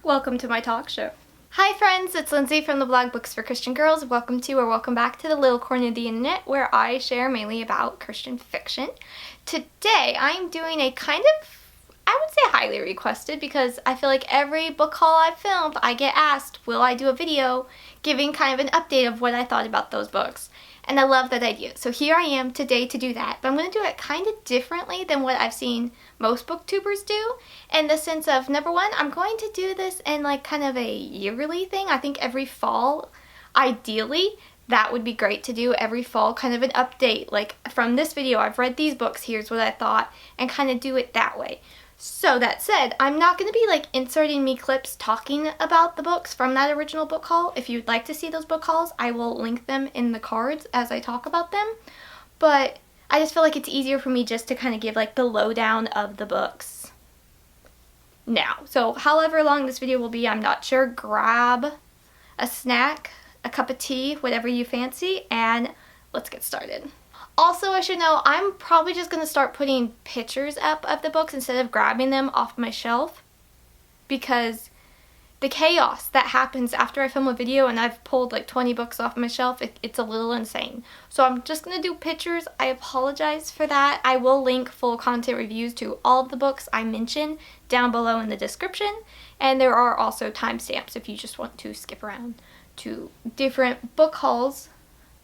Welcome to my talk show. Hi friends, it's Lindsay from the blog Books for Christian Girls. Welcome to or welcome back to the little corner of the internet where I share mainly about Christian fiction. Today I'm doing a kind of, I would say highly requested, because I feel like every book haul I've filmed I get asked, will I do a video giving kind of an update of what I thought about those books? And I love that idea. So here I am today to do that. But I'm going to do it kind of differently than what I've seen most booktubers do. In the sense of, number one, I'm going to do this in like kind of a yearly thing. I think every fall, ideally, that would be great to do every fall, kind of an update. Like from this video, I've read these books, here's what I thought, and kind of do it that way. So that said, I'm not going to be like inserting me clips talking about the books from that original book haul. If you'd like to see those book hauls, I will link them in the cards as I talk about them. But I just feel like it's easier for me just to kind of give like the lowdown of the books now. So however long this video will be, I'm not sure. Grab a snack, a cup of tea, whatever you fancy, and let's get started. Also, I should know, I'm probably just going to start putting pictures up of the books instead of grabbing them off my shelf, because the chaos that happens after I film a video and I've pulled like 20 books off my shelf, it's a little insane. So I'm just going to do pictures. I apologize for that. I will link full content reviews to all of the books I mention down below in the description, and there are also timestamps if you just want to skip around to different book hauls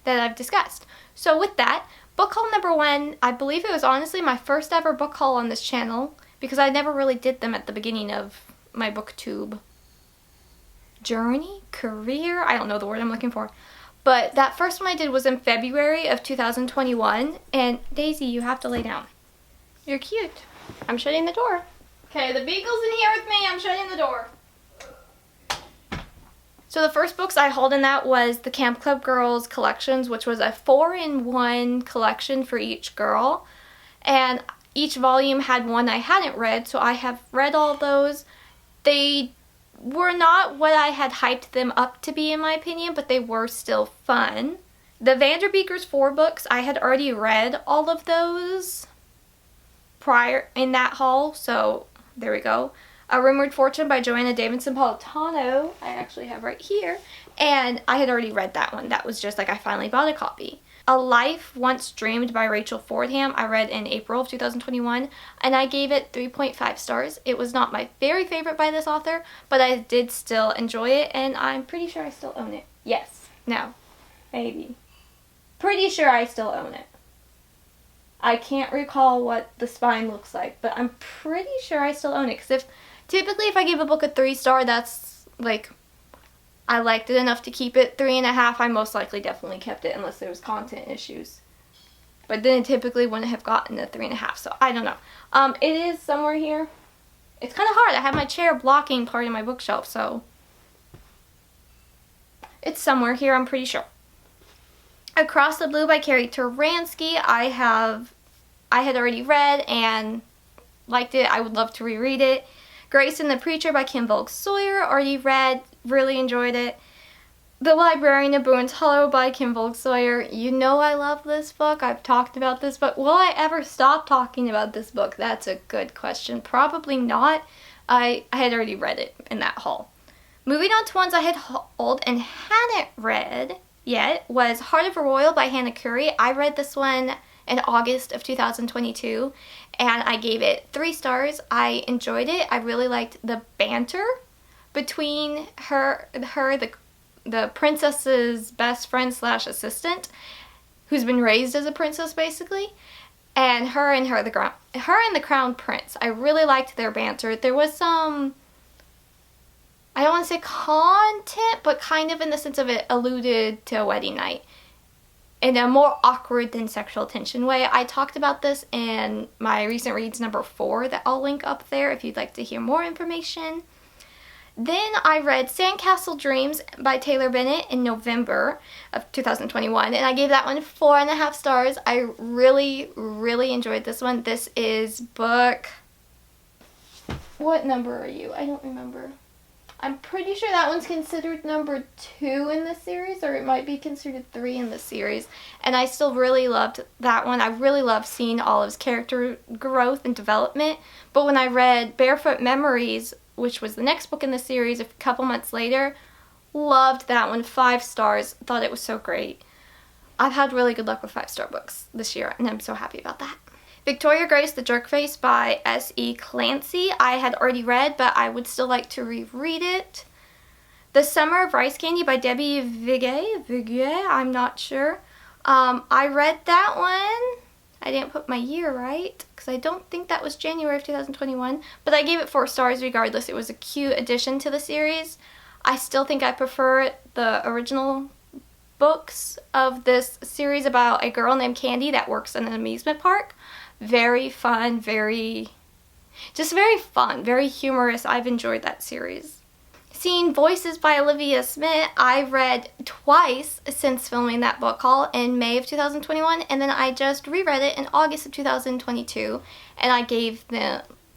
that I've discussed. So with that, book haul number one, I believe it was honestly my first ever book haul on this channel, because I never really did them at the beginning of my booktube journey, career, I don't know the word I'm looking for. But that first one I did was in February of 2021, and Daisy, you have to lay down. You're cute. I'm shutting the door. Okay, the beagle's in here with me, I'm shutting the door. So the first books I hauled in that was the Camp Club Girls collections, which was a 4-in-1 collection for each girl. And each volume had one I hadn't read, so I have read all those. They were not what I had hyped them up to be, in my opinion, but they were still fun. The Vanderbecks 4 books, I had already read all of those prior in that haul, so there we go. A Rumored Fortune by Joanna Davidson Politano, I actually have right here, and I had already read that one. That was just like I finally bought a copy. A Life Once Dreamed by Fordham, I read in April of 2021, and I gave it 3.5 stars. It was not my very favorite by this author, but I did still enjoy it, and I'm pretty sure I still own it. Yes. No. Maybe. Pretty sure I still own it. I can't recall what the spine looks like, but I'm pretty sure I still own it, because typically if I give a book a 3-star, that's like, I liked it enough to keep it. 3.5, I most likely definitely kept it unless there was content issues. But then it typically wouldn't have gotten a 3.5, so I don't know. It is somewhere here. It's kind of hard. I have my chair blocking part of my bookshelf, so it's somewhere here, I'm pretty sure. Across the Blue by Carrie Turansky, I had already read and liked it. I would love to reread it. Grace and the Preacher by Kim Sawyer, already read, really enjoyed it. The Librarian of Boone's Hollow by Kim Sawyer. You know I love this book. I've talked about this book. Will I ever stop talking about this book? That's a good question. Probably not. I had already read it in that haul. Moving on to ones I had hauled and hadn't read yet was Heart of a Royal by Hannah Curry. I read this one in August of 2022, and I gave it 3 stars. I enjoyed it. I really liked the banter between the princess's best friend / assistant, who's been raised as a princess basically, and her and the Crown Prince. I really liked their banter. There was some, I don't want to say content, but kind of in the sense of it alluded to a wedding night in a more awkward than sexual tension way. I talked about this in my recent reads number 4 that I'll link up there if you'd like to hear more information. Then I read Sandcastle Dreams by Taylor Bennett in November of 2021, and I gave that one 4.5 stars. I really, really enjoyed this one. This is book, what number are you? I don't remember. I'm pretty sure that one's considered number 2 in the series, or it might be considered 3 in the series. And I still really loved that one. I really loved seeing Olive's character growth and development. But when I read Barefoot Memories which was the next book in the series a couple months later. Loved that one. 5 stars. Thought it was so great. I've had really good luck with 5-star books this year, and I'm so happy about that. Victoria Grace, The Jerkface by S.E. Clancy. I had already read, but I would still like to reread it. The Summer of Rice Candy by Debbie Viguier, I'm not sure. I read that one. I didn't put my year right, because I don't think that was January of 2021, but I gave it 4 stars regardless. It was a cute addition to the series. I still think I prefer the original books of this series about a girl named Candy that works in an amusement park. Very fun, very fun, very humorous. I've enjoyed that series. Seeing Voices by Olivia Smith, I've read twice since filming that book haul in May of 2021, and then I just reread it in August of 2022, and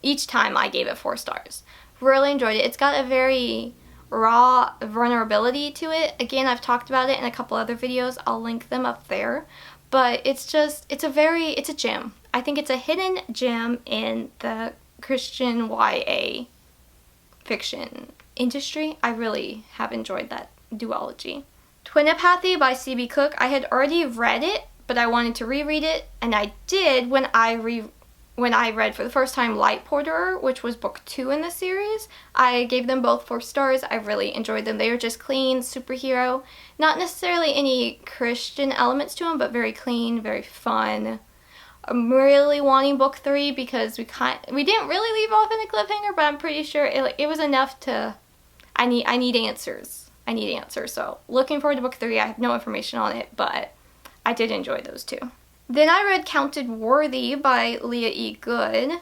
each time I gave it 4 stars. Really enjoyed it. It's got a very raw vulnerability to it. Again, I've talked about it in a couple other videos. I'll link them up there. But it's a gem. I think it's a hidden gem in the Christian YA fiction industry. I really have enjoyed that duology. Twinopathy by C.B. Cook. I had already read it, but I wanted to reread it, and I did when I read for the first time Light Porterer, which was book 2 in the series. I gave them both 4 stars. I really enjoyed them. They were just clean, superhero. Not necessarily any Christian elements to them, but very clean, very fun. I'm really wanting book 3 because we didn't really leave off in a cliffhanger, but I'm pretty sure it was enough to... I need answers. So looking forward to book 3. I have no information on it, but I did enjoy those 2. Then I read Counted Worthy by Leah E. Good.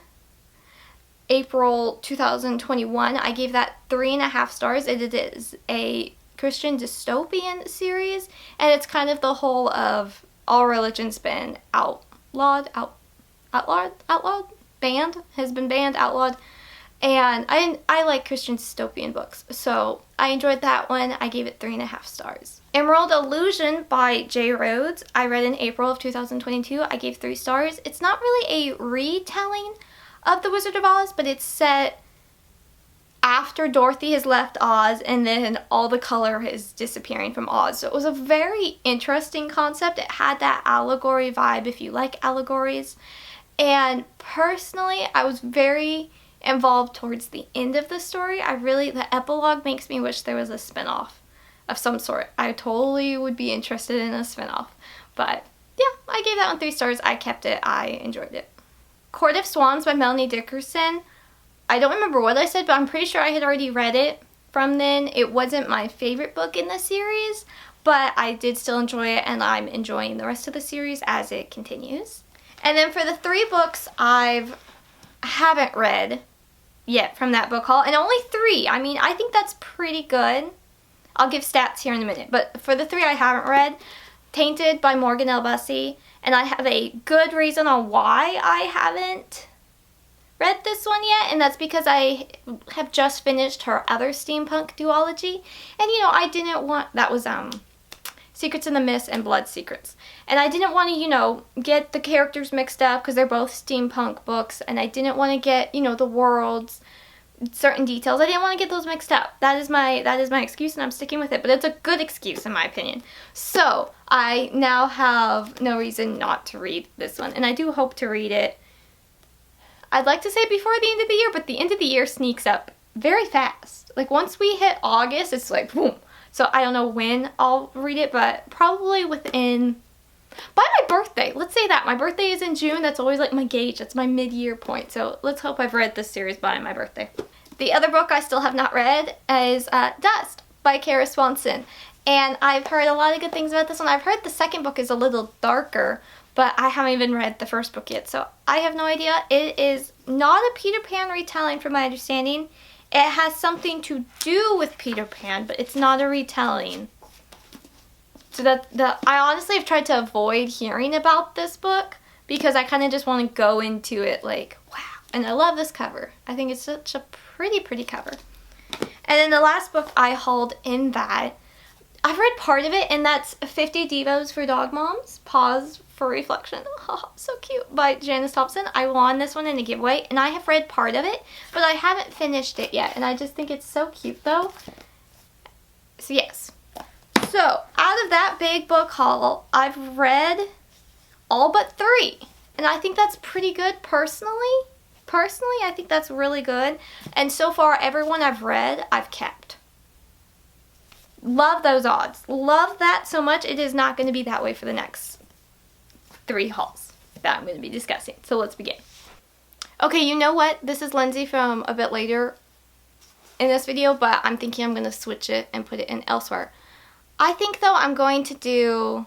April 2021. I gave that 3.5 stars. It is a Christian dystopian series, and it's kind of the whole of all religions been outlawed, outlawed. And I like Christian dystopian books, so I enjoyed that one. I gave it 3.5 stars. Emerald Illusion by J. Rhodes. I read in April of 2022. I gave 3 stars. It's not really a retelling of The Wizard of Oz, but it's set after Dorothy has left Oz and then all the color is disappearing from Oz. So it was a very interesting concept. It had that allegory vibe if you like allegories. And personally, I was very involved towards the end of the story. The epilogue makes me wish there was a spin-off of some sort. I totally would be interested in a spin-off. But yeah, I gave that one 3 stars. I kept it. I enjoyed it. Court of Swans by Melanie Dickerson. I don't remember what I said, but I'm pretty sure I had already read it from then. It wasn't my favorite book in the series, but I did still enjoy it, and I'm enjoying the rest of the series as it continues. And then for the 3 books I haven't read yet from that book haul, and only 3. I mean, I think that's pretty good. I'll give stats here in a minute, but for the 3 I haven't read, Tainted by Morgan L. Bussey, and I have a good reason on why I haven't read this one yet, and that's because I have just finished her other steampunk duology, and I didn't want, that was Secrets in the Mist and Blood Secrets, and I didn't want to get the characters mixed up because they're both steampunk books, and I didn't want to get the worlds, certain details. I didn't want to get those mixed up. That is my excuse, and I'm sticking with it, but it's a good excuse in my opinion. So I now have no reason not to read this one, and I do hope to read it. I'd like to say before the end of the year, but the end of the year sneaks up very fast. Like once we hit August, it's like boom. So I don't know when I'll read it, but probably by my birthday. Let's say that. My birthday is in June. That's always like my gauge. That's my mid-year point. So let's hope I've read this series by my birthday. The other book I still have not read is Dust by Kara Swanson. And I've heard a lot of good things about this one. I've heard the second book is a little darker, but I haven't even read the first book yet, so I have no idea. It is not a Peter Pan retelling from my understanding. It has something to do with Peter Pan, but it's not a retelling. So I honestly have tried to avoid hearing about this book because I kind of just want to go into it like, wow. And I love this cover. I think it's such a pretty cover. And then the last book I hauled in that, I've read part of it, and that's 50 Devos for Dog Moms. Pause for Reflection, oh, so cute, by Janice Thompson. I won this one in a giveaway, and I have read part of it, but I haven't finished it yet, and I just think it's so cute, though. So, yes. So, out of that big book haul, I've read all but 3, and I think that's pretty good, personally. Personally, I think that's really good, and so far, everyone I've read, I've kept. Love those odds. Love that so much. It is not going to be that way for the next 3 hauls that I'm going to be discussing. So let's begin. Okay, you know what? This is Lindsey from a bit later in this video, but I'm thinking I'm going to switch it and put it in elsewhere. I think, though, I'm going to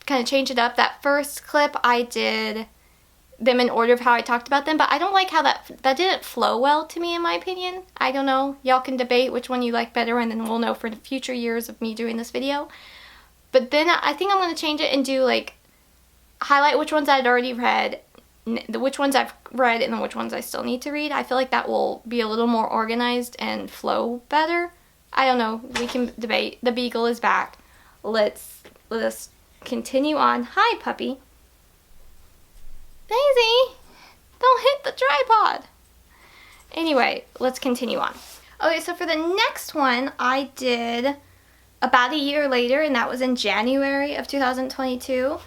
kind of change it up. That first clip, I did them in order of how I talked about them, but I don't like how that didn't flow well to me, in my opinion. I don't know. Y'all can debate which one you like better, and then we'll know for the future years of me doing this video. But then I think I'm going to change it and do, like, highlight which ones I'd already read, which ones I've read, and then which ones I still need to read. I feel like that will be a little more organized and flow better. I don't know. We can debate. The beagle is back. Let us continue on. Hi, puppy. Daisy, don't hit the tripod. Anyway, let's continue on. Okay, so for the next one, I did about a year later, and that was in January of 2022.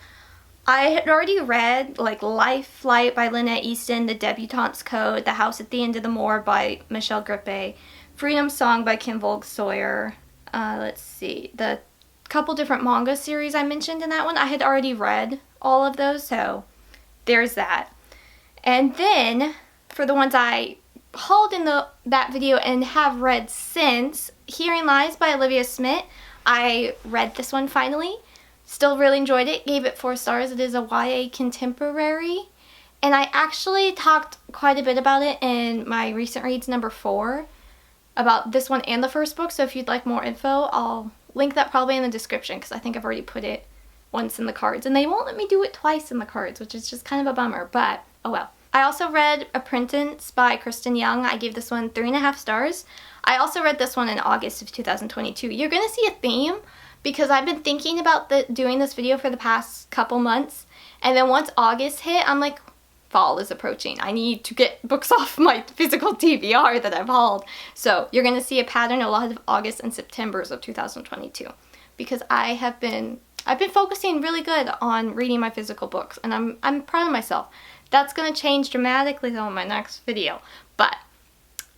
I had already read, like, Life Flight by Lynette Easton, The Debutante's Code, The House at the End of the Moor by Michelle Grippe, Freedom Song by Kim Vogue-Sawyer. Let's see, the couple different manga series I mentioned in that one, I had already read all of those, so there's that. And then, for the ones I hauled in that video and have read since, Hearing Lies by Olivia Smith. I read this one finally. Still really enjoyed it. Gave it 4 stars. It is a YA contemporary. And I actually talked quite a bit about it in my recent reads number 4. About this one and the first book. So if you'd like more info, I'll link that probably in the description, because I think I've already put it once in the cards, and they won't let me do it twice in the cards, which is just kind of a bummer, but oh well. I also read Apprentice by Kristen Young. I gave this one 3.5 stars. I also read this one in August of 2022. You're going to see a theme, because I've been thinking about doing this video for the past couple months, and then once August hit, I'm like, fall is approaching. I need to get books off my physical TBR that I've hauled. So you're going to see a pattern a lot of August and Septembers of 2022, because I've been focusing really good on reading my physical books, and I'm proud of myself. That's going to change dramatically though in my next video, but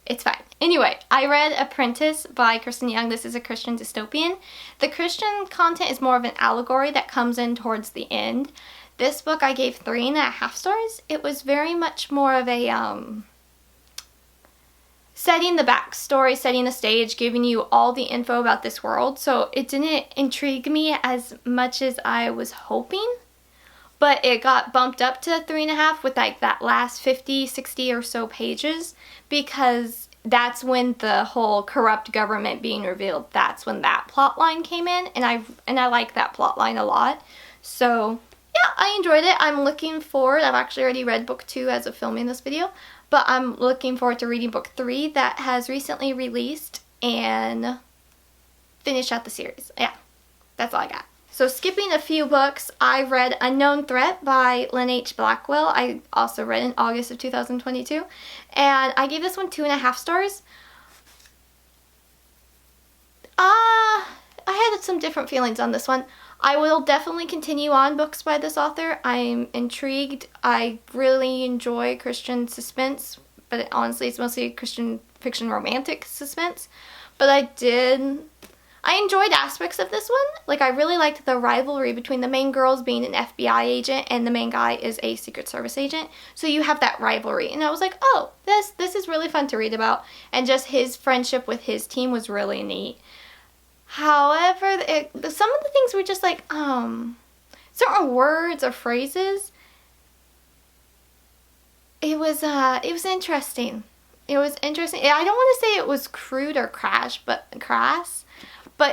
it's fine. Anyway, I read Apprentice by Kristen Young. This is a Christian dystopian. The Christian content is more of an allegory that comes in towards the end. This book I gave 3.5 stars. It was very much more of a setting the backstory, setting the stage, giving you all the info about this world. So it didn't intrigue me as much as I was hoping, but it got bumped up to 3.5 with like that last 50, 60 or so pages, because that's when the whole corrupt government being revealed, that's when that plot line came in, and I like that plot line a lot. So yeah, I enjoyed it. I'm looking forward. I've actually already read book 2 as of filming this video, but I'm looking forward to reading book 3 that has recently released and finish out the series. Yeah, that's all I got. So skipping a few books, I read Unknown Threat by Lynn H. Blackwell. I also read in August of 2022, and I gave this one 2.5 stars. I had some different feelings on this one. I will definitely continue on books by this author. I'm intrigued. I really enjoy Christian suspense, but honestly it's mostly Christian fiction romantic suspense. But I enjoyed aspects of this one. Like, I really liked the rivalry between the main girls being an FBI agent and the main guy is a Secret Service agent. So you have that rivalry. And I was like, oh, this is really fun to read about. And just his friendship with his team was really neat. However, some of the things were just like, certain words or phrases. It was interesting. It was interesting. I don't want to say it was crude or crass, but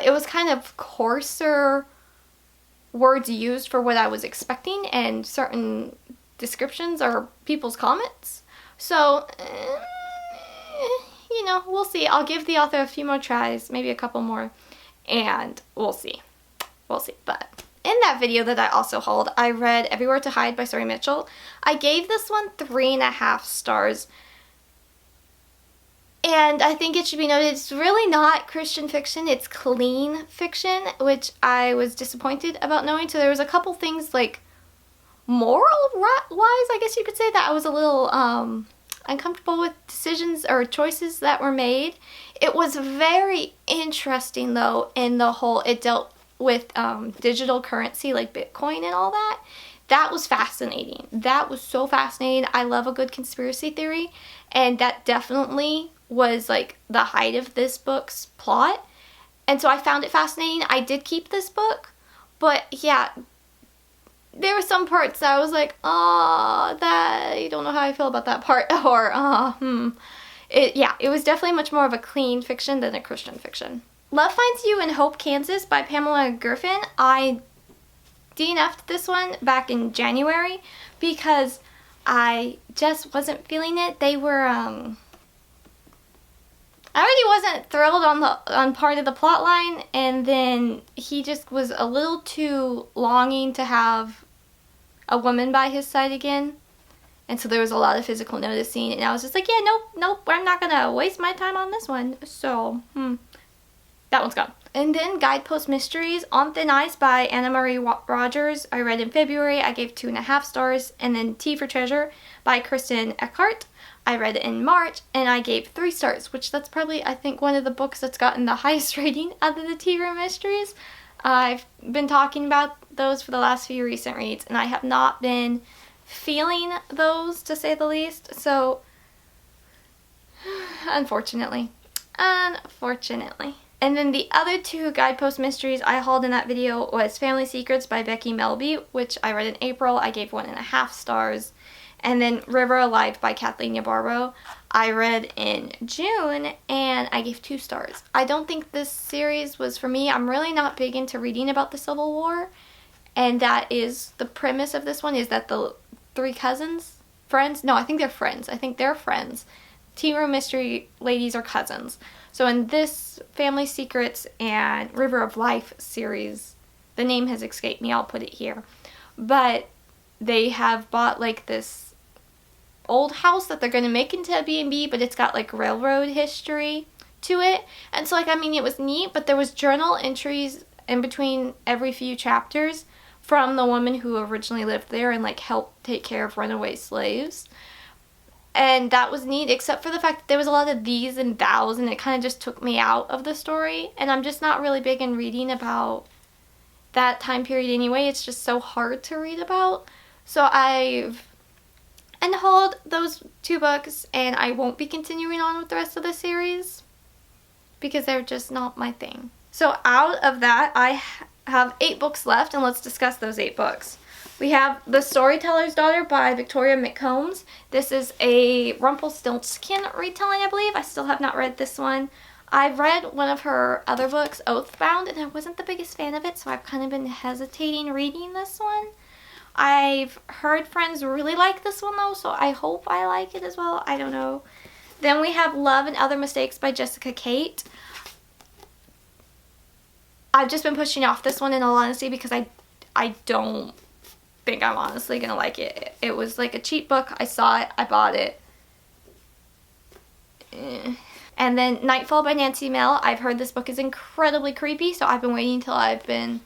it was kind of coarser words used for what I was expecting and certain descriptions or people's comments. So, you know, we'll see. I'll give the author a few more tries, maybe a couple more, and we'll see. We'll see. But in that video that I also hauled, I read Everywhere to Hide by Sari Mitchell. I gave this one 3.5 stars. And I think it should be noted, it's really not Christian fiction, it's clean fiction, which I was disappointed about knowing. So there was a couple things, like, moral-wise, I guess you could say, that I was a little uncomfortable with decisions or choices that were made. It was very interesting, though, in the whole, it dealt with digital currency, like Bitcoin and all that. That was fascinating. That was so fascinating. I love a good conspiracy theory, and that definitely was like the height of this book's plot. And so I found it fascinating. I did keep this book, but yeah, there were some parts that I was like, that, I don't know how I feel about that part, or, It was definitely much more of a clean fiction than a Christian fiction. Love Finds You in Hope, Kansas by Pamela Griffin. I DNF'd this one back in January because I just wasn't feeling it. They were, I already wasn't thrilled on part of the plot line, and then he just was a little too longing to have a woman by his side again. And so there was a lot of physical noticing, and I was just like, yeah, nope, I'm not gonna waste my time on this one. So, that one's gone. And then Guidepost Mysteries on Thin Ice by Anna Marie Rogers. I read in February. I gave 2.5 stars. And then Tea for Treasure by Kristen Eckhart. I read it in March, and I gave 3 stars, which that's probably, I think, one of the books that's gotten the highest rating out of the Tea Room Mysteries. I've been talking about those for the last few recent reads, and I have not been feeling those, to say the least. So, unfortunately. And then the other 2 Guidepost Mysteries I hauled in that video was Family Secrets by Becky Melby, which I read in April. I gave 1.5 stars. And then River Alive by Kathleen Ybarbo I read in June, and I gave 2 stars. I don't think this series was for me. I'm really not big into reading about the Civil War, and that is the premise of this one, is that the 3 friends? No, I think they're friends. Tea Room Mystery ladies are cousins. So in this Family Secrets and River of Life series, the name has escaped me, I'll put it here, but they have bought like this old house that they're going to make into a B&B, but it's got like railroad history to it. And so like, I mean, it was neat, but there was journal entries in between every few chapters from the woman who originally lived there and like helped take care of runaway slaves. And that was neat, except for the fact that there was a lot of these and thous, and it kind of just took me out of the story. And I'm just not really big in reading about that time period anyway. It's just so hard to read about. So I've hauled those 2 books, and I won't be continuing on with the rest of the series because they're just not my thing. So out of that, I have 8 books left, and let's discuss those 8 books. We have The Storyteller's Daughter by Victoria McCombs. This is a Rumpelstiltskin retelling, I believe. I still have not read this one. I've read one of her other books, Oathbound, and I wasn't the biggest fan of it, so I've kind of been hesitating reading this one. I've heard friends really like this one, though, so I hope I like it as well. I don't know. Then we have Love and Other Mistakes by Jessica Kate. I've just been pushing off this one, in all honesty, because I don't think I'm honestly gonna like it. It was like a cheap book. I saw it, I bought it. And then Nightfall by Nancy Mel. I've heard this book is incredibly creepy, so I've been waiting until I've been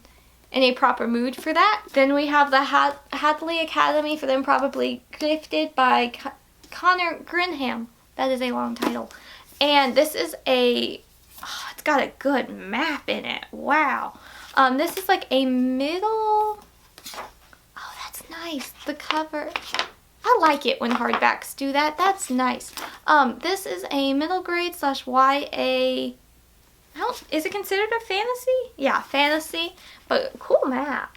in a proper mood for that. Then we have The Hadley Academy for the Improbably Gifted by Connor Grinham. That is a long title. And this is it's got a good map in it. Wow. This is like a middle... Nice. The cover. I like it when hardbacks do that. That's nice. This is a middle grade / YA. Is it considered a fantasy? Yeah, fantasy. But cool map.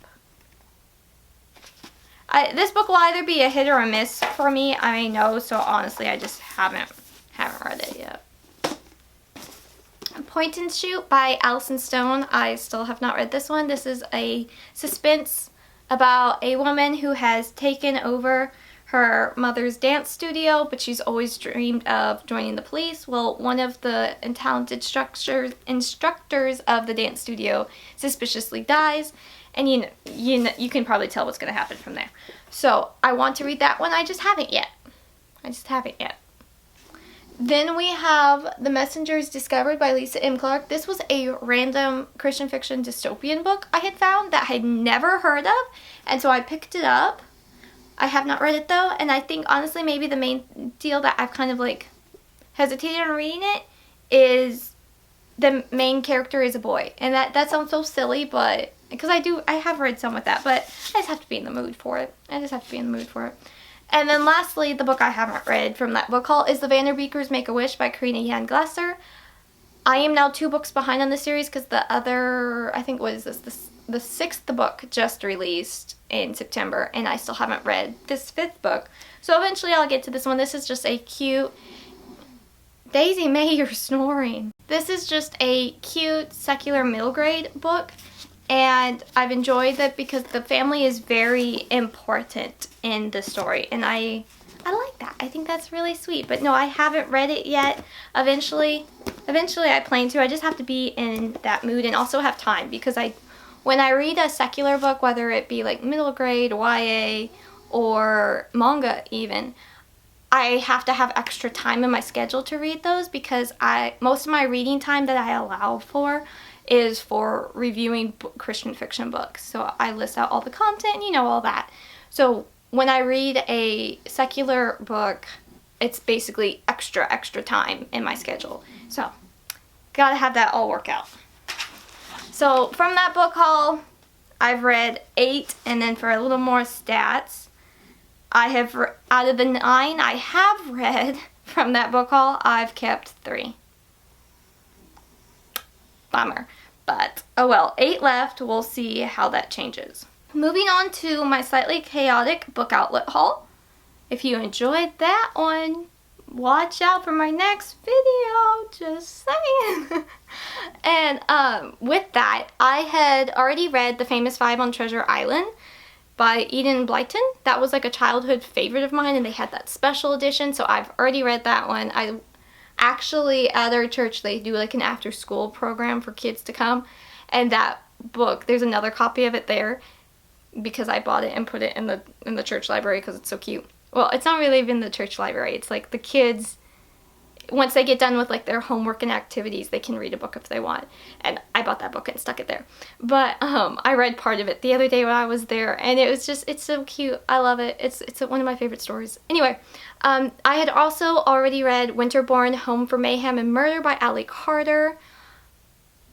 This book will either be a hit or a miss for me. I know. So honestly, I just haven't read it yet. Point and Shoot by Allison Stone. I still have not read this one. This is a suspense about a woman who has taken over her mother's dance studio, but she's always dreamed of joining the police. Well, one of the talented instructors of the dance studio suspiciously dies, And you can probably tell what's going to happen from there. So I want to read that one. I just haven't yet. Then we have The Messengers Discovered by Lisa M. Clark. This was a random Christian fiction dystopian book I had found that I had never heard of, and so I picked it up. I have not read it though, and I think honestly maybe the main deal that I've kind of like hesitated on reading it is the main character is a boy. And that sounds so silly, but because I have read some with that, but I just have to be in the mood for it. And then lastly, the book I haven't read from that book haul is The Vanderbeekers Make a Wish by Karina Yan Glasser. I am now 2 books behind on the series because the other, I think, what is this? The 6th book just released in September, and I still haven't read this 5th book. So eventually I'll get to this one. This is just a cute... Daisy May, you're snoring. This is just a cute secular middle grade book, and I've enjoyed it because the family is very important in the story, and I like that. I think that's really sweet. But no, I haven't read it yet. Eventually I plan to. I just have to be in that mood and also have time, because when I read a secular book, whether it be like middle grade, YA, or manga even, I have to have extra time in my schedule to read those, because most of my reading time that I allow for is for reviewing Christian fiction books. So I list out all the content and all that. So when I read a secular book, it's basically extra time in my schedule. So gotta have that all work out. So from that book haul, I've read 8, and then for a little more stats, I have, out of the 9 I have read from that book haul, I've kept 3. Bummer. But, oh well, 8 left. We'll see how that changes. Moving on to my slightly chaotic book outlet haul. If you enjoyed that one, watch out for my next video, just saying. And with that, I had already read The Famous Five on Treasure Island by Eden Blyton. That was like a childhood favorite of mine, and they had that special edition, so I've already read that one. I actually, at our church, they do like an after school program for kids to come, and that book, there's another copy of it there because I bought it and put it in the church library because it's so cute. Well, it's not really even the church library. It's like the kids, once they get done with like their homework and activities, they can read a book if they want. And I bought that book and stuck it there. But I read part of it the other day when I was there, and it was just, it's so cute. I love it. It's one of my favorite stories. Anyway, I had also already read Winterborn, Home for Mayhem and Murder by Allie Carter.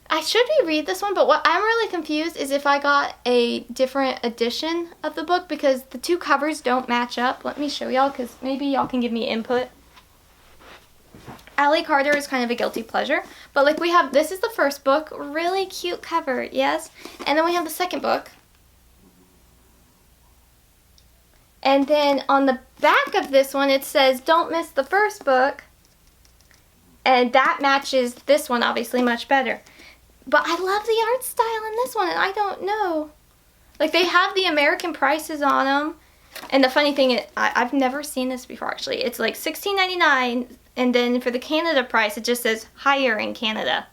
I should reread this one, but what I'm really confused is if I got a different edition of the book, because the 2 covers don't match up. Let me show y'all, because maybe y'all can give me input. Allie Carter is kind of a guilty pleasure, but like we have, this is the first book, really cute cover, yes, and then we have the second book. And then on the back of this one it says, don't miss the first book, and that matches this one obviously much better. But I love the art style in this one, and I don't know. Like, they have the American prices on them. And the funny thing is, I've never seen this before, actually. It's like $16.99, and then for the Canada price, it just says higher in Canada.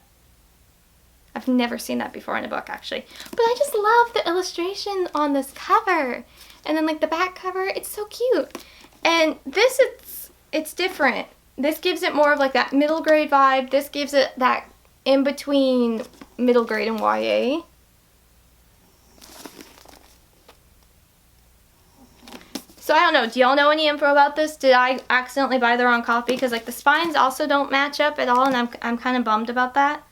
I've never seen that before in a book, actually. But I just love the illustration on this cover. And then, like, the back cover, it's so cute. And this, it's different. This gives it more of, like, that middle grade vibe. This gives it that in between middle grade and YA. So I don't know, do y'all know any info about this? Did I accidentally buy the wrong copy? Because like the spines also don't match up at all, and I'm kind of bummed about that.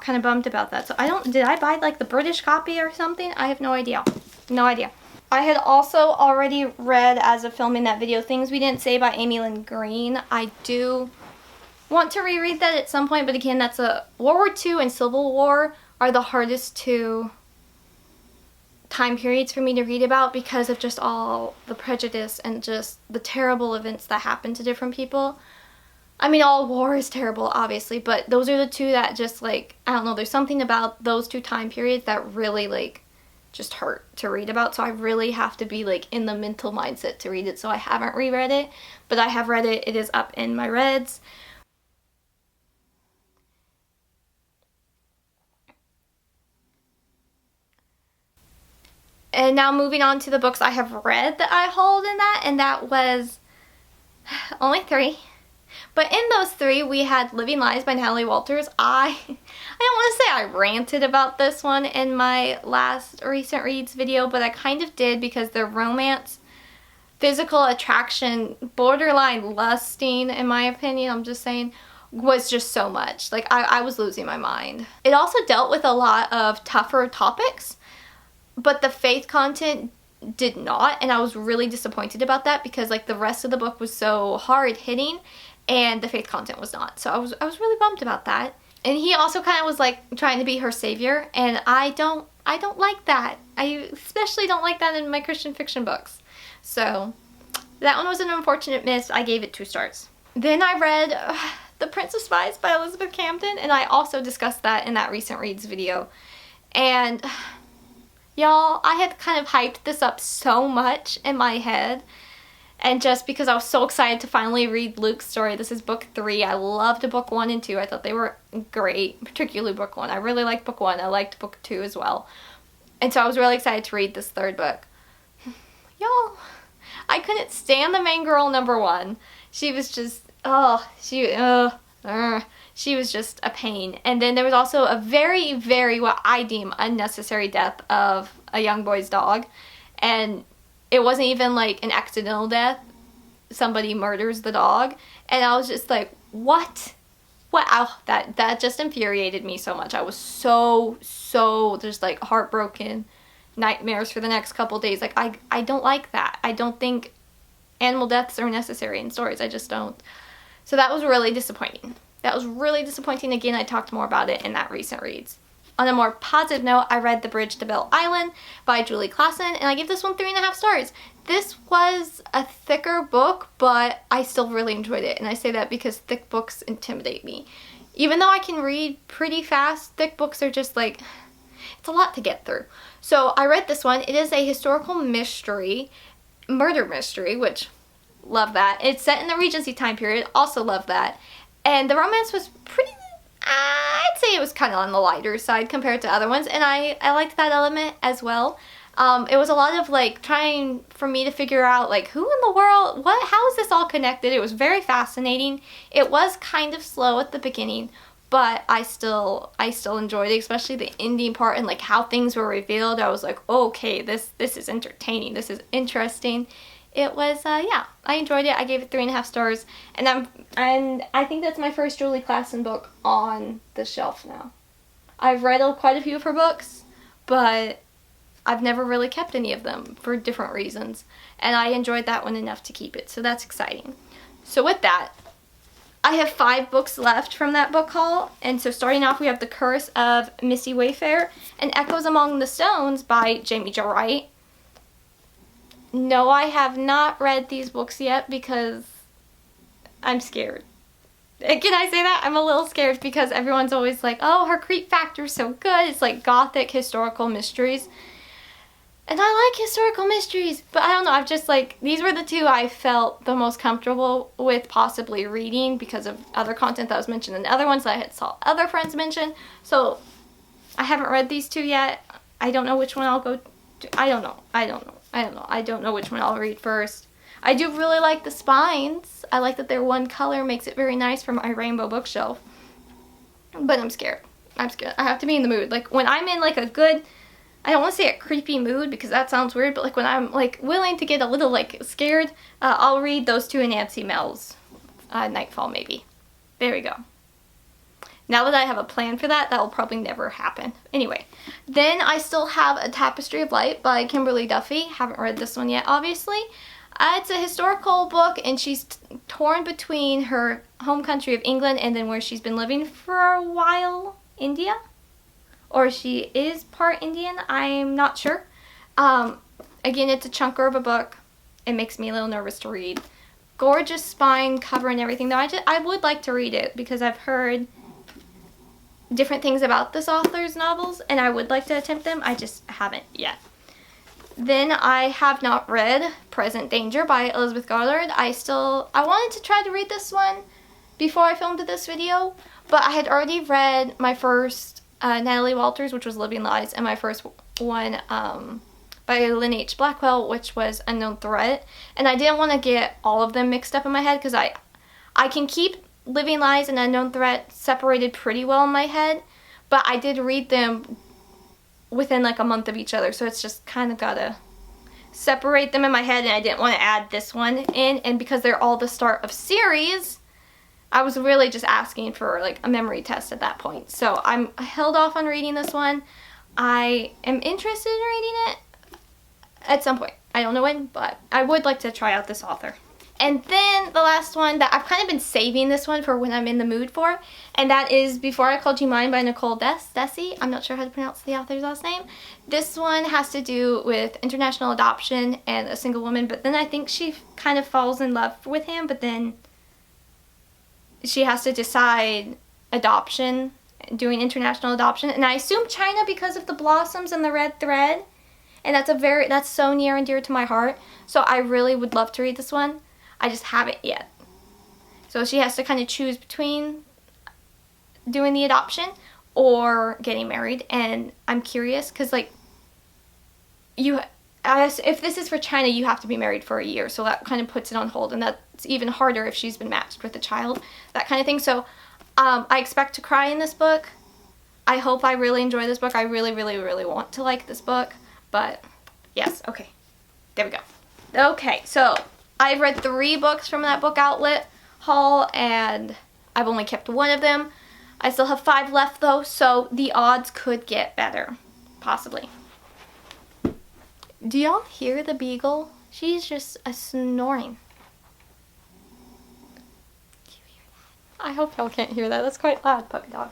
So did I buy like the British copy or something? I have no idea. No idea. I had also already read, as of filming that video, Things We Didn't Say by Amy Lynn Green. I do want to reread that at some point, but again, that's a World War II and Civil War are the hardest 2 time periods for me to read about because of just all the prejudice and just the terrible events that happen to different people. I mean, all war is terrible, obviously, but those are the 2 that just, like, I don't know, there's something about those 2 time periods that really, like, just hurt to read about, so I really have to be, like, in the mental mindset to read it, so I haven't reread it, but I have read it. It is up in my reads. And now moving on to the books I have read that I hauled in that, and that was only 3. But in those 3, we had Living Lies by Natalie Walters. I don't want to say I ranted about this one in my last recent reads video, but I kind of did because the romance, physical attraction, borderline lusting, in my opinion, I'm just saying, was just so much. Like, I was losing my mind. It also dealt with a lot of tougher topics, but the faith content did not, and I was really disappointed about that because, like, the rest of the book was so hard-hitting and the faith content was not. So I was really bummed about that. And he also kind of was, like, trying to be her savior, and I don't like that. I especially don't like that in my Christian fiction books. So that one was an unfortunate miss. I gave it 2 stars. Then I read The Prince of Spies by Elizabeth Camden, and I also discussed that in that recent reads video. And y'all, I had kind of hyped this up so much in my head, and just because I was so excited to finally read Luke's story. This is book 3. I loved book 1 and 2. I thought they were great, particularly book 1. I really liked book 1. I liked book 2 as well. And so I was really excited to read this 3rd book. Y'all, I couldn't stand the main girl, number 1. She was just, she was just a pain. And then there was also a very, very, what I deem unnecessary death of a young boy's dog. And it wasn't even like an accidental death. Somebody murders the dog. And I was just like, what? What? Oh, that just infuriated me so much. I was so just like heartbroken. Nightmares for the next couple days. Like, I don't like that. I don't think animal deaths are necessary in stories. I just don't. So that was really disappointing. That was really disappointing. Again, I talked more about it in that recent reads. On a more positive note, I read The Bridge to Belle Island by Julie Klassen, and I gave this one 3.5 stars. This was a thicker book, but I still really enjoyed it, and I say that because thick books intimidate me. Even though I can read pretty fast, thick books are just like, it's a lot to get through. So I read this one. It is a historical mystery, murder mystery, which, love that. It's set in the Regency time period, also love that. And the romance was pretty, I'd say it was kind of on the lighter side compared to other ones, and I liked that element as well. It was a lot of like trying for me to figure out like who in the world, how is this all connected? It was very fascinating. It was kind of slow at the beginning, but I still enjoyed it, especially the ending part and like how things were revealed. I was like, okay, this is entertaining. This is interesting. It was, yeah, I enjoyed it. I gave it 3.5 stars, and I think that's my first Julie Klassen book on the shelf now. I've read quite a few of her books, but I've never really kept any of them for different reasons, and I enjoyed that one enough to keep it, so that's exciting. So with that, I have 5 books left from that book haul, and so starting off we have The Curse of Missy Wayfair and Echoes Among the Stones by Jamie Jo Wright. No, I have not read these books yet because I'm scared. Can I say that? I'm a little scared because everyone's always like, oh, her creep factor is so good. It's like gothic historical mysteries. And I like historical mysteries, but I don't know. I've just like, these were the 2 I felt the most comfortable with possibly reading because of other content that was mentioned in other ones that I had saw other friends mention. So I haven't read these 2 yet. I don't know which one I'll go to. I don't know. I don't know which one I'll read first. I do really like the spines. I like that they're one color, makes it very nice for my rainbow bookshelf. But I'm scared. I'm scared. I have to be in the mood. Like when I'm in like a good, I don't want to say a creepy mood because that sounds weird, but like when I'm like willing to get a little like scared, I'll read those 2 Nancy Mel's Nightfall maybe. There we go. Now that I have a plan for that, that will probably never happen. Anyway, then I still have A Tapestry of Light by Kimberly Duffy. Haven't read this one yet, obviously. It's a historical book, and she's torn between her home country of England and then where she's been living for a while, India? Or she is part Indian, I'm not sure. Again, it's a chunker of a book. It makes me a little nervous to read. Gorgeous spine cover and everything, though I would like to read it because I've heard different things about this author's novels, and I would like to attempt them. I just haven't yet. Then I have not read Present Danger by Elizabeth Goddard. I wanted to try to read this one before I filmed this video, but I had already read my first Natalie Walters, which was Living Lies, and my first one, by Lynn H. Blackwell, which was Unknown Threat. And I didn't want to get all of them mixed up in my head because I can keep Living Lies and Unknown Threat separated pretty well in my head, but I did read them within like a month of each other, so it's just kind of gotta separate them in my head, and I didn't want to add this one in, and because they're all the start of series, I was really just asking for like a memory test at that point. So I held off on reading this one. I am interested in reading it at some point. I don't know when, but I would like to try out this author. And then the last one that I've kind of been saving this one for when I'm in the mood for, and that is Before I Called You Mine by Nicole Desi. I'm not sure how to pronounce the author's last name. This one has to do with international adoption and a single woman, but then I think she kind of falls in love with him, but then she has to decide adoption, doing international adoption, and I assume China because of the blossoms and the red thread, and that's so near and dear to my heart, so I really would love to read this one. I just haven't yet. So she has to kind of choose between doing the adoption or getting married, and I'm curious because like if this is for China, you have to be married for a year, so that kind of puts it on hold, and that's even harder if she's been matched with a child, that kind of thing. So I expect to cry in this book. I hope I really enjoy this book. I really, really, really want to like this book, but yes, okay, there we go. Okay, so I've read 3 books from that book outlet haul, and I've only kept 1 of them. I still have 5 left though, so the odds could get better, possibly. Do y'all hear the beagle? She's just snoring. Do you hear that? I hope y'all can't hear that. That's quite loud, puppy dog.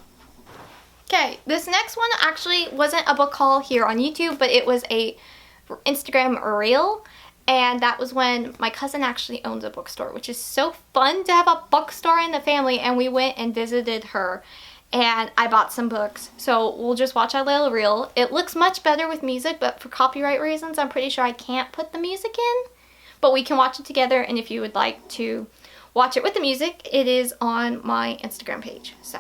Okay, this next one actually wasn't a book haul here on YouTube, but it was a Instagram reel. And that was when my cousin actually owns a bookstore, which is so fun to have a bookstore in the family. And we went and visited her, and I bought some books. So we'll just watch our little reel. It looks much better with music, but for copyright reasons, I'm pretty sure I can't put the music in. But we can watch it together, and if you would like to watch it with the music, it is on my Instagram page. So.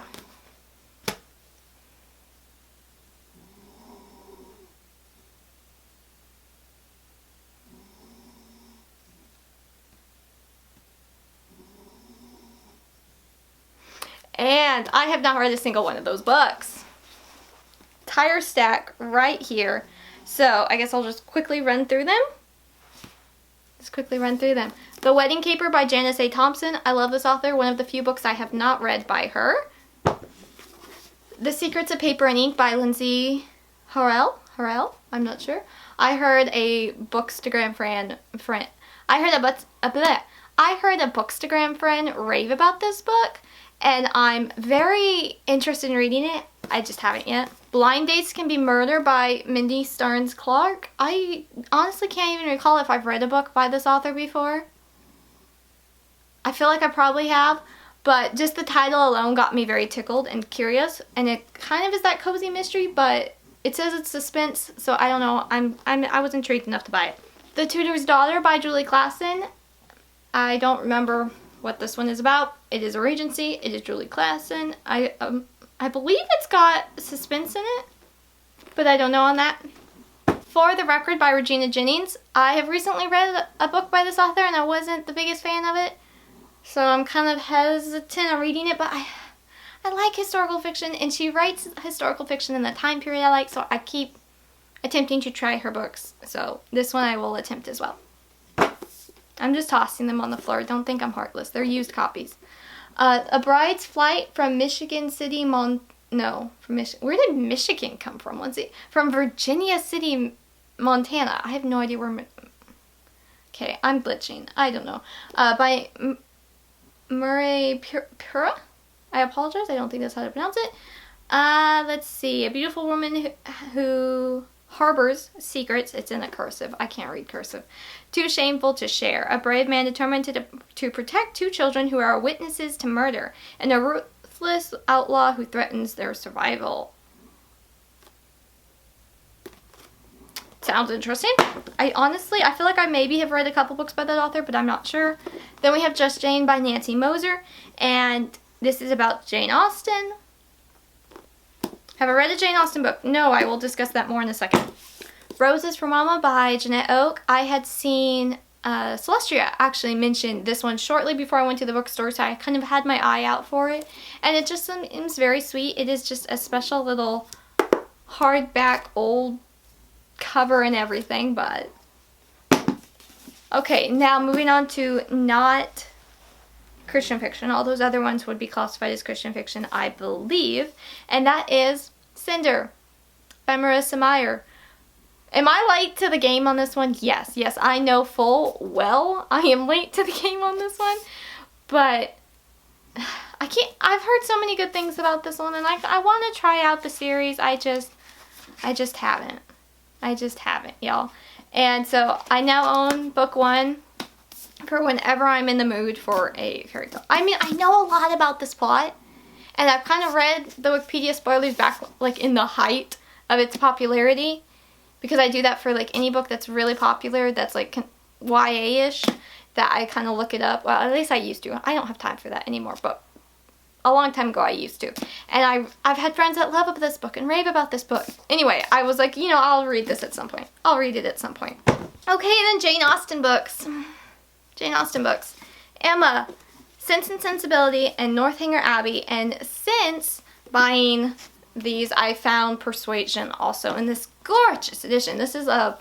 And I have not read a single one of those books. Entire stack right here. So I guess I'll just quickly run through them. The Wedding Caper by Janice A. Thompson. I love this author. One of the few books I have not read by her. The Secrets of Paper and Ink by Lindsey Harrell. I'm not sure. I heard a Bookstagram friend rave about this book, and I'm very interested in reading it. I just haven't yet. Blind Dates Can Be Murder by Mindy Stearns Clark. I honestly can't even recall if I've read a book by this author before. I feel like I probably have, but just the title alone got me very tickled and curious, and it kind of is that cozy mystery, but it says it's suspense, so I don't know. I was intrigued enough to buy it. The Tutor's Daughter by Julie Klassen. I don't remember what this one is about. It is a Regency. It is Julie Klassen. I believe it's got suspense in it, but I don't know on that. For the Record by Regina Jennings. I have recently read a book by this author, and I wasn't the biggest fan of it, so I'm kind of hesitant on reading it, but I like historical fiction, and she writes historical fiction in the time period I like, so I keep attempting to try her books. So this one I will attempt as well. I'm just tossing them on the floor. Don't think I'm heartless. They're used copies. A Bride's Flight from Michigan City, where did Michigan come from, Lindsay? From Virginia City, Montana. I have no idea where. Okay, I'm glitching. I don't know. By Murray Pura. I apologize. I don't think that's how to pronounce it. Let's see. A beautiful woman who harbors secrets. It's in a cursive. I can't read cursive. Too shameful to share. A brave man determined to protect 2 children who are witnesses to murder, and a ruthless outlaw who threatens their survival. Sounds interesting. I feel like I maybe have read a couple books by that author, but I'm not sure. Then we have Just Jane by Nancy Moser, and this is about Jane Austen. Have I read a Jane Austen book? No, I will discuss that more in a second. Roses for Mama by Jeanette Oak. I had seen Celestia actually mentioned this one shortly before I went to the bookstore, so I kind of had my eye out for it. And it just seems very sweet. It is just a special little hardback old cover and everything, but... Okay, now moving on to not Christian fiction. All those other ones would be classified as Christian fiction, I believe. And that is Cinder by Marissa Meyer. Am I late to the game on this one? Yes. Yes, I know full well I am late to the game on this one. But I've heard so many good things about this one, and I want to try out the series. I just haven't. I just haven't, y'all. And so I now own book 1 for whenever I'm in the mood for a fairy tale. I mean, I know a lot about this plot, and I've kind of read the Wikipedia spoilers back like in the height of its popularity, because I do that for like any book that's really popular that's like YA-ish, that I kind of look it up. Well, at least I used to. I don't have time for that anymore, but a long time ago I used to. And I've had friends that love this book and rave about this book. Anyway, I was like, you know, I'll read this at some point. I'll read it at some point. Okay, then Jane Austen books. Jane Austen books. Emma, Sense and Sensibility, and Northanger Abbey. And since buying these, I found Persuasion also in this gorgeous edition. This is a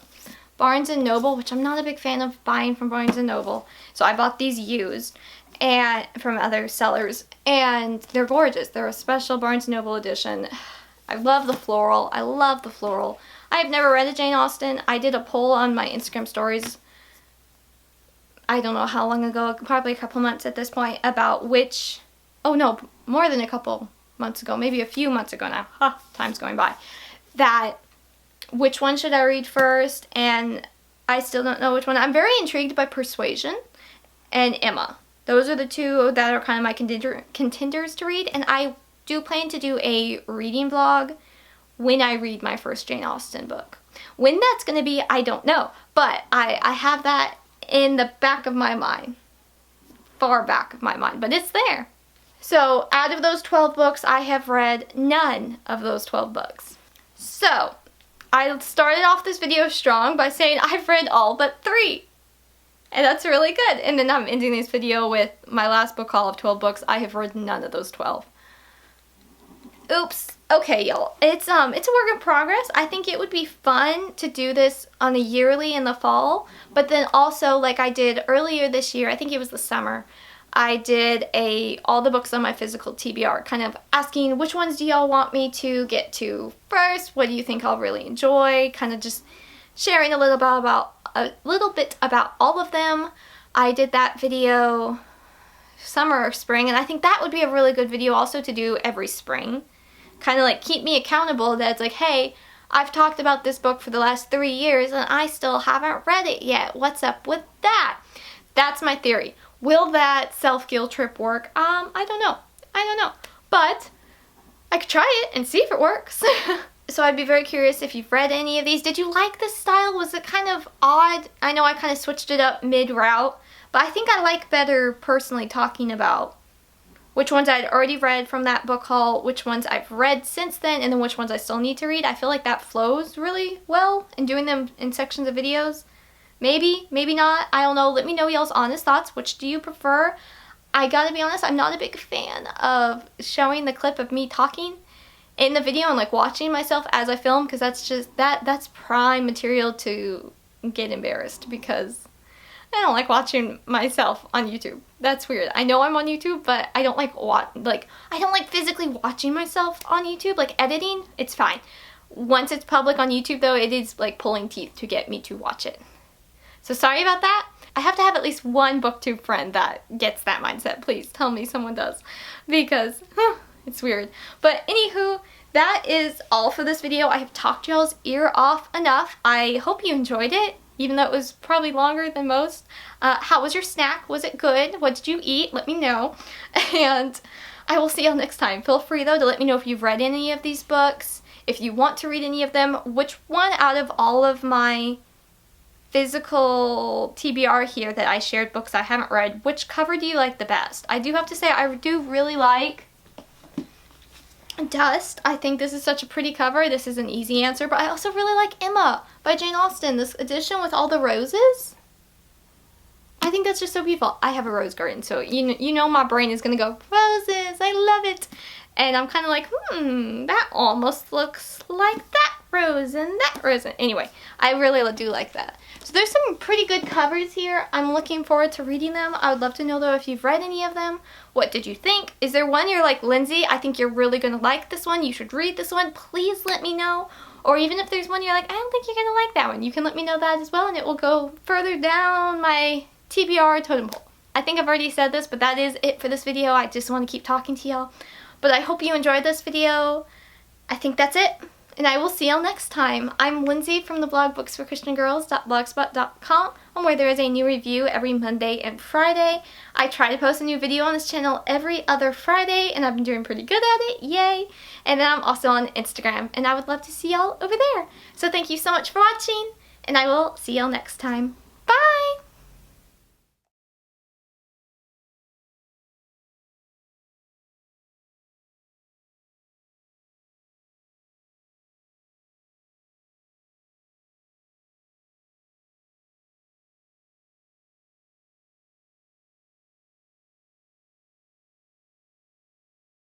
Barnes & Noble, which I'm not a big fan of buying from Barnes & Noble. So I bought these used and from other sellers, and they're gorgeous. They're a special Barnes & Noble edition. I love the floral. I love the floral. I have never read a Jane Austen. I did a poll on my Instagram stories, I don't know how long ago, probably a couple months at this point, about which, oh no, more than a couple months ago, maybe a few months ago now, time's going by, that which one should I read first, and I still don't know which one. I'm very intrigued by Persuasion and Emma. Those are the two that are kind of my contenders to read, and I do plan to do a reading vlog when I read my first Jane Austen book. When that's going to be, I don't know, but I have that in the back of my mind, far back of my mind, but it's there. So out of those 12 books, I have read none of those 12 books. So I started off this video strong by saying I've read all but 3. And that's really good. And then I'm ending this video with my last book haul of 12 books. I have read none of those 12. Oops. Okay, y'all. It's a work in progress. I think it would be fun to do this on a yearly in the fall. But then also, like I did earlier this year, I think it was the summer, I did all the books on my physical TBR, kind of asking which ones do y'all want me to get to first? What do you think I'll really enjoy? Kind of just sharing a little bit about all of them. I did that video summer or spring, and I think that would be a really good video also to do every spring. Kind of like keep me accountable that it's like, hey, I've talked about this book for the last 3 years and I still haven't read it yet. What's up with that? That's my theory. Will that self-guilt trip work? I don't know. But I could try it and see if it works. So I'd be very curious if you've read any of these. Did you like this style? Was it kind of odd? I know I kind of switched it up mid-route, but I think I like better personally talking about which ones I'd already read from that book haul, which ones I've read since then, and then which ones I still need to read. I feel like that flows really well in doing them in sections of videos. Maybe, maybe not. I don't know. Let me know y'all's honest thoughts. Which do you prefer? I gotta be honest, I'm not a big fan of showing the clip of me talking in the video and like watching myself as I film, because that's just, that's prime material to get embarrassed, because I don't like watching myself on YouTube. That's weird. I know I'm on YouTube, but I don't like I don't like physically watching myself on YouTube. Like editing, it's fine. Once it's public on YouTube though, it is like pulling teeth to get me to watch it. So sorry about that. I have to have at least one booktube friend that gets that mindset. Please tell me someone does, because it's weird. But anywho, that is all for this video. I have talked y'all's ear off enough. I hope you enjoyed it, even though it was probably longer than most. How was your snack? Was it good? What did you eat? Let me know. And I will see y'all next time. Feel free though to let me know if you've read any of these books, if you want to read any of them, which one out of all of my physical TBR here that I shared books I haven't read, which cover do you like the best? I do have to say I do really like Dust. I think this is such a pretty cover. This is an easy answer, but I also really like Emma by Jane Austen. This edition with all the roses. I think that's just so beautiful. I have a rose garden, so you know my brain is going to go, roses, I love it. And I'm kind of like, that almost looks like that rose and that rose. Anyway, I really do like that. So there's some pretty good covers here. I'm looking forward to reading them. I would love to know, though, if you've read any of them. What did you think? Is there one you're like, Lindsay, I think you're really going to like this one. You should read this one. Please let me know. Or even if there's one you're like, I don't think you're going to like that one. You can let me know that as well, and it will go further down my TBR totem pole. I think I've already said this, but that is it for this video. I just want to keep talking to y'all. But I hope you enjoyed this video. I think that's it. And I will see y'all next time. I'm Lindsay from the blog booksforchristiangirls.blogspot.com, where there is a new review every Monday and Friday. I try to post a new video on this channel every other Friday, and I've been doing pretty good at it. Yay! And then I'm also on Instagram, and I would love to see y'all over there. So thank you so much for watching, and I will see y'all next time. Bye!